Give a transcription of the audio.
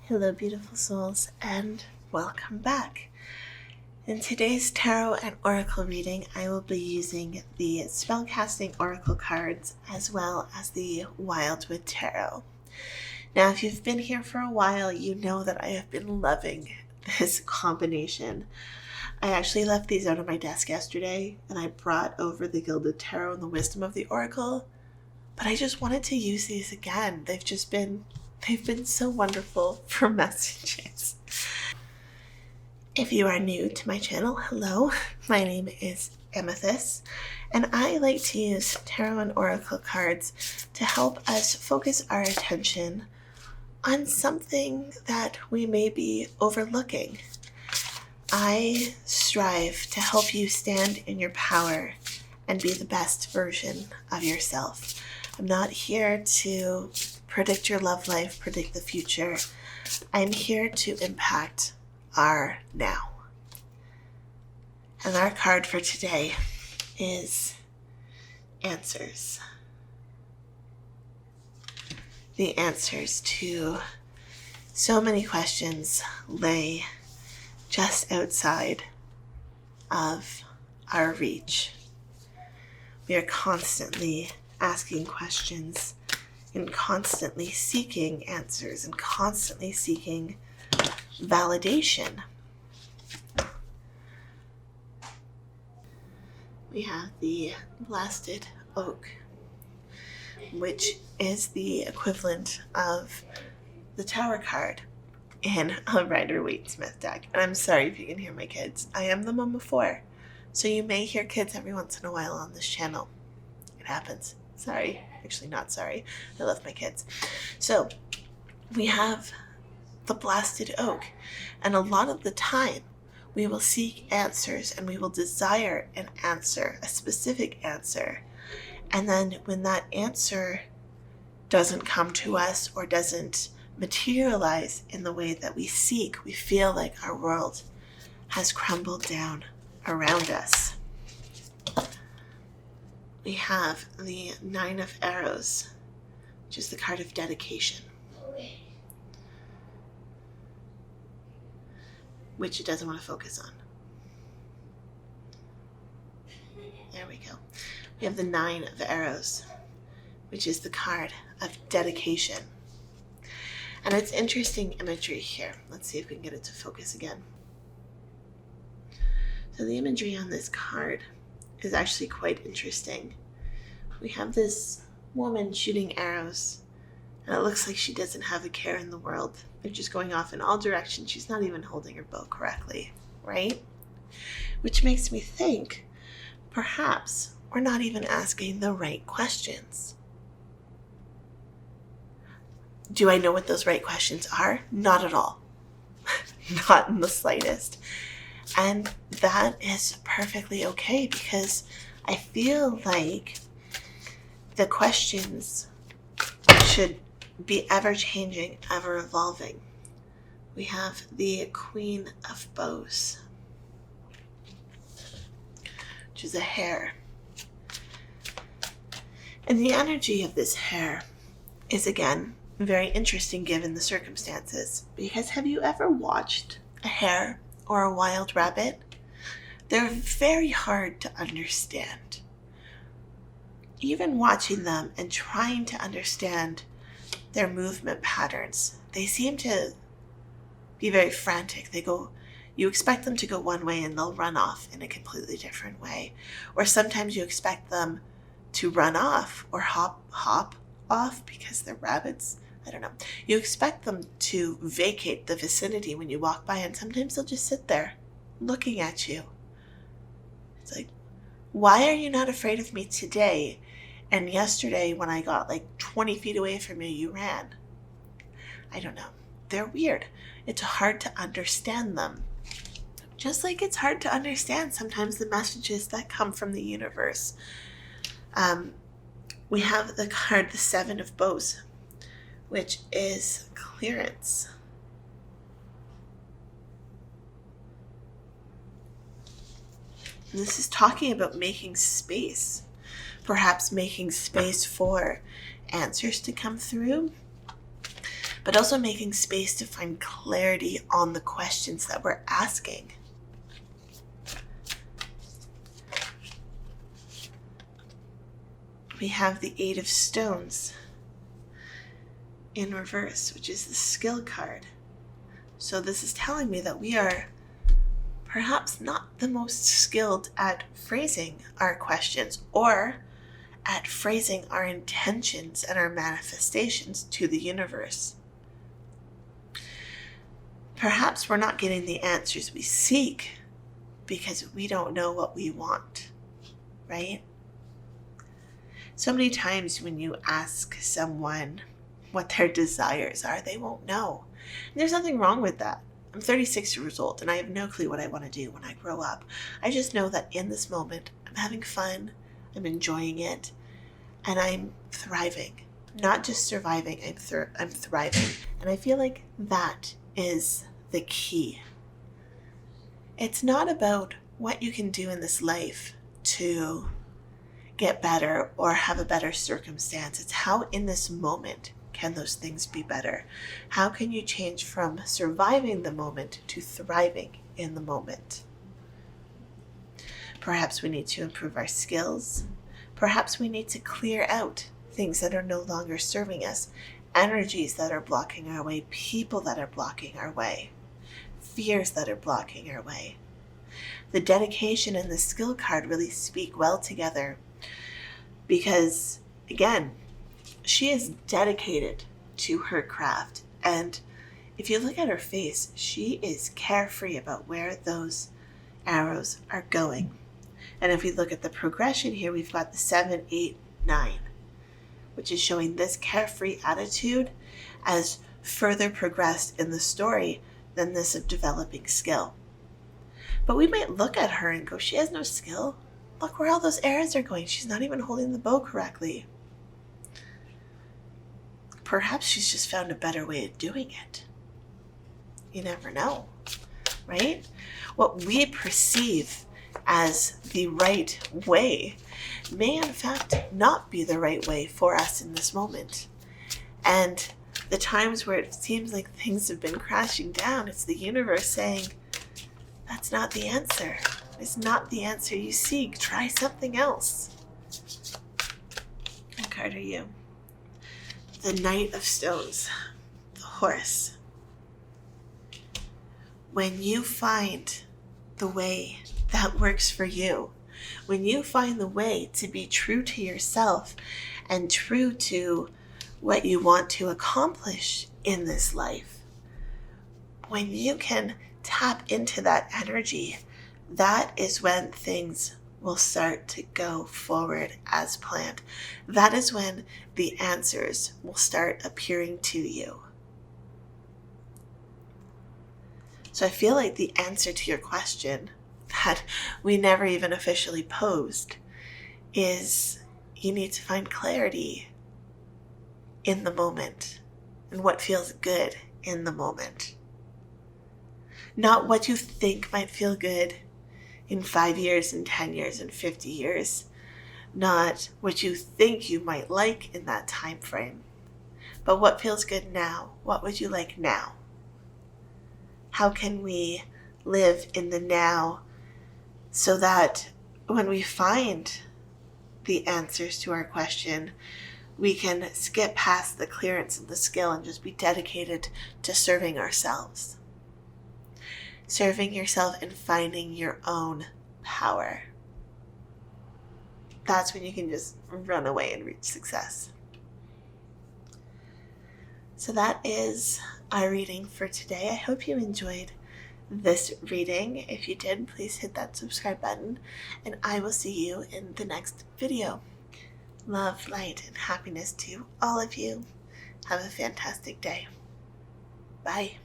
Hello, beautiful souls, and welcome back. In today's tarot and oracle reading, I will be using the Spellcasting Oracle cards as well as the Wildwood Tarot. Now, if you've been here for a while, you know that I have been loving this combination. I actually left these out on my desk yesterday, and I brought over the Gilded Tarot and the Wisdom of the Oracle, but I just wanted to use these again. They've been so wonderful for messages. If you are new to my channel, hello, my name is Amethyst, and I like to use tarot and oracle cards to help us focus our attention on something that we may be overlooking. I strive to help you stand in your power and be the best version of yourself. I'm not here to predict your love life, predict the future. I'm here to impact our now. And our card for today is Answers. The answers to so many questions lay just outside of our reach. We are constantly asking questions and constantly seeking answers and constantly seeking validation. We have the Blasted Oak, which is the equivalent of the Tower card in a Rider-Waite-Smith deck. And I'm sorry if you can hear my kids. I am the mom of 4, so you may hear kids every once in a while on this channel. It happens. Sorry. Actually, not sorry. I love my kids. So we have the Blasted Oak, and a lot of the time we will seek answers and we will desire an answer, a specific answer. And then when that answer doesn't come to us or doesn't materialize in the way that we seek, we feel like our world has crumbled down around us. We have the 9 of Arrows, which is the card of dedication, which it doesn't want to focus on. There we go. We have the 9 of Arrows, which is the card of dedication. And it's interesting imagery here. Let's see if we can get it to focus again. So the imagery on this card is actually quite interesting. We have this woman shooting arrows, and it looks like she doesn't have a care in the world. They're just going off in all directions. She's not even holding her bow correctly, right? Which makes me think, perhaps we're not even asking the right questions. Do I know what those right questions are? Not at all. Not in the slightest. And that is perfectly okay, because I feel like the questions should be ever-changing, ever-evolving. We have the Queen of Bows, which is a hare. And the energy of this hare is, again, very interesting given the circumstances. Because have you ever watched a hare or a wild rabbit? They're very hard to understand. Even watching them and trying to understand their movement patterns, they seem to be very frantic. You expect them to go one way and they'll run off in a completely different way. Or sometimes you expect them to run off or hop off because they're rabbits. I don't know. You expect them to vacate the vicinity when you walk by, and sometimes they'll just sit there looking at you. It's like, why are you not afraid of me today? And yesterday when I got like 20 feet away from you, you ran. I don't know. They're weird. It's hard to understand them. Just like it's hard to understand sometimes the messages that come from the universe. We have the card, the 7 of Bows, which is clearance. And this is talking about making space, perhaps making space for answers to come through, but also making space to find clarity on the questions that we're asking. We have the Eight of Stones in reverse, which is the skill card. So this is telling me that we are perhaps not the most skilled at phrasing our questions or at phrasing our intentions and our manifestations to the universe. Perhaps we're not getting the answers we seek because we don't know what we want, right? So many times when you ask someone what their desires are, they won't know. And there's nothing wrong with that. I'm 36 years old and I have no clue what I want to do when I grow up. I just know that in this moment, I'm having fun, I'm enjoying it, and I'm thriving. Not just surviving, I'm thriving. And I feel like that is the key. It's not about what you can do in this life to get better or have a better circumstance. It's how in this moment can those things be better? How can you change from surviving the moment to thriving in the moment? Perhaps we need to improve our skills. Perhaps we need to clear out things that are no longer serving us, energies that are blocking our way, people that are blocking our way, fears that are blocking our way. The dedication and the skill card really speak well together because, again, she is dedicated to her craft. And if you look at her face, she is carefree about where those arrows are going. And if we look at the progression here, we've got the 7, 8, 9, which is showing this carefree attitude as further progressed in the story than this of developing skill. But we might look at her and go, she has no skill. Look where all those arrows are going. She's not even holding the bow correctly. Perhaps she's just found a better way of doing it. You never know, right? What we perceive as the right way may in fact not be the right way for us in this moment. And the times where it seems like things have been crashing down, it's the universe saying, that's not the answer. It's not the answer you seek. Try something else. What card are you? The Knight of Stones, the horse. When you find the way that works for you, when you find the way to be true to yourself and true to what you want to accomplish in this life, when you can tap into that energy, that is when things will start to go forward as planned. That is when the answers will start appearing to you. So I feel like the answer to your question that we never even officially posed is you need to find clarity in the moment and what feels good in the moment. Not what you think might feel good in 5 years and 10 years and 50 years. Not what you think you might like in that time frame, but what feels good now. What would you like now? How can we live in the now so that when we find the answers to our question, we can skip past the clearance and the skill and just be dedicated to serving ourselves. Serving yourself and finding your own power. That's when you can just run away and reach success. So that is our reading for today. I hope you enjoyed this reading. If you did, please hit that subscribe button, and I will see you in the next video. Love, light, and happiness to all of you. Have a fantastic day. Bye.